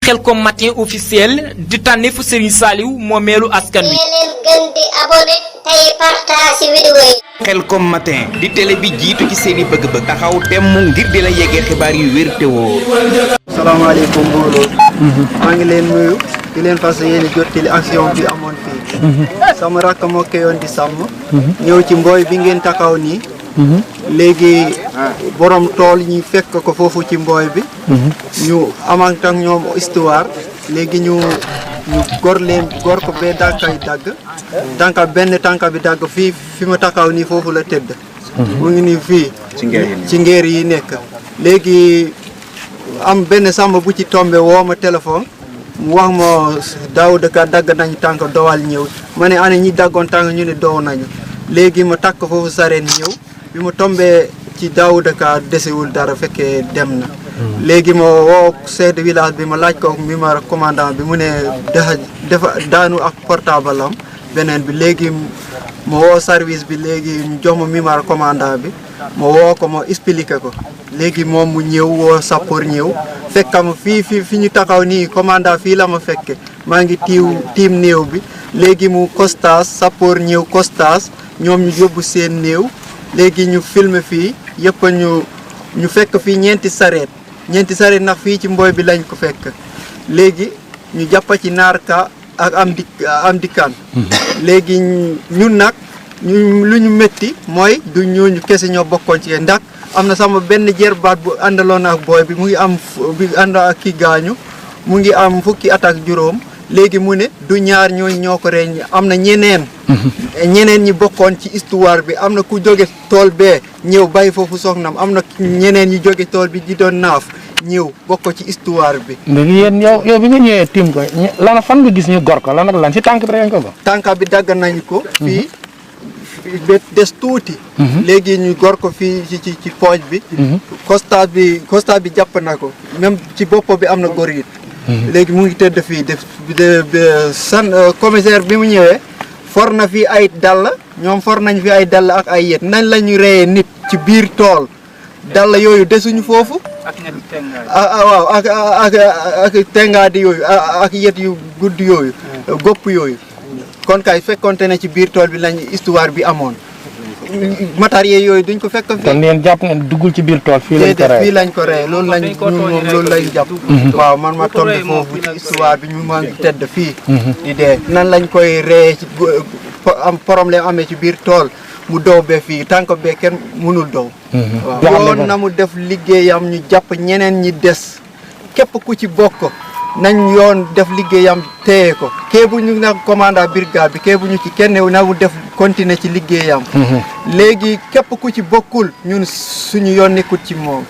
Khelcom matin officiel di tànneefu Serigne Saliou moomeelu askan wi. leen gën di abonné tey partage vidéo yi. Khelcom matin di télé bi jiitu ci seeni bëgg-bëgg taxaw temm ngir di la yeggee xibaar yu wér te wóor. salaamaaleykum mbooloo. maa ngi leen nuyu di leen fas yéene jottali action bi amoon fii. sama rakk moo koyoon di sàmm. ñëw ci mbooy bi ngeen taxaw nii. léegi borom tool ñu fekk ko foofu ci mbooy bi. ñu amant ak ñoom histoire léegi ñu gor ko ba dànkay dagg. benn tànka bi dagg fii fi ma taxaw nii foofu la tëdd. mu ngi nii fii. ci ngeer yi nekk léegi. am benn sàmm bu ci tombé woo ma téléphone mu wax ma Daouda Ka dagg nañu tànk dowal ñëw ma ne ana ñi daggoon tànk ñu ne dow nañu léegi ma takk foofu sareen ñëw bi ma tombé ci Daouda Ka desewul dara fekkee dem na léegi ma woo chef de village bi ma laaj ko numéro commandant bi mu ne dafa daanu ak portable am beneen bi léegi ma woo service bi léegi mu jox ma numéro commandant bi ma woo ko ma expliqué ko léegi moom mu ñëw woo sappoor ñëw fekkam fi ñu taxaw nii commandant fii la ma fekke maa ngi tiim néew bi léegi mu constat sappoor ñëw constat ñoom ñu yóbbu seen néew léegi ñu filmer fii yëpp ñu fekk fii ñeenti sareet nag fii ci mbooy bi lañ ko fekk léegi ñu jàppa ci naar ka ak am dikkaan léegi ñun nag lu ñu métti mooy du ñooñu kese ñoo bokkoon ci ndax am na sama benn jerbaat bu àndaloon ak booy bi mu ngi am bi ànd ak ki gaañu mu ngi am fukki at ak juróom léegi mu ne du ñaar ñooñu ñoo ko reñ am na ñeneen ñi bokkoon ci histoire bi am na ku jóge tool bee ñëw bàyyi foofu soxnam am na ñeneen ñi jóge tool bi di doon naaf ñëw bokk ci histoire bi. léegi yéen yow bi nga ñëwee tim ko lan fan nga gis ñu gor ko lan ak lan si tànk bi rek ko. tànk bi dagg nañu ko. fii des tuuti. léegi ñu gor ko fii ci pooj bi. constat bi jàpp na ko même ci bopp bi am na gor it. léegi mu ngi tëdd fii commissaire bi mu ñëwee for na fii ay dàll ñoom for nañ fi ay dàll ak ay yet nañ la ñu reyee nit ci biir tool dàll yooyu desuñu foofu. waaw ak tengaadi yooyu ak yet yu gudd yooyu gopp yooyu. kon kay fekkonte ne ci biir tool bi lañ histoire bi amoon matériel yooyu duñ ko fekk fii. kon yéen jàpp ngeen duggul ci biir tool fii lañ ko rey loolu lañ jàpp. waaw man ma tombé foofu ci histoire bi ñu maa ngi tedd fii. di dee nan lañ koy reyee ci am problème amee ci biir tool mu dow be fii tànk bee kenn mënul dow. waaw yoon na mu def liggéeyam ñu jàpp ñeneen ñi des képp ku ci bokk. nañ yoon def liggéeyam téye ko kee bu ñu nag commandant brigade bi kee bu ñu ci kenn na mu def continuer ci liggéeyam. léegi képp ku ci bokkul ñun suñu yoon nekkul ci moom.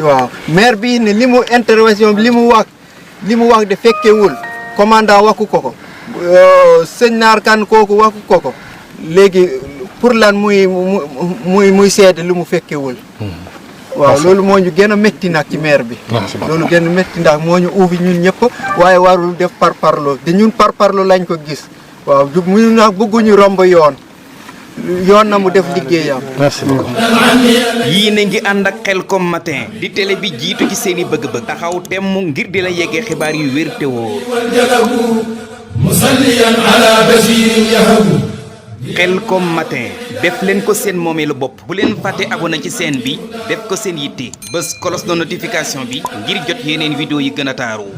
waaw maire bi ne li mu intervention li mu wax de fekkewul commandant waxu ko sëñ naar kan kooku waxu ko léegi pour lan muy seede lu mu fekkewul. waaw loolu moo ñu gën a métti nag ci maire bi. loolu gën a métti ndax moo ñu uufi ñun ñëpp waaye warul def parparloo te ñun parparloo lañ ko gis waaw mu nag bëgguñu romb yoon na mu def liggéeyam. merci beaucoup. yii na ngi ànd ak Khelcom matin di télé bi jiitu ci seeni bëgg-bëgg taxaw temm ngir di la yeggee xibaar yu wér te wóor. Khelcom matin def leen ko seen moomeelu bopp bu leen fàtte abonné ci chaîne bi def ko seen yitte bës cloche de notification bi ngir jot yeneen vidéo yi gën a taaru.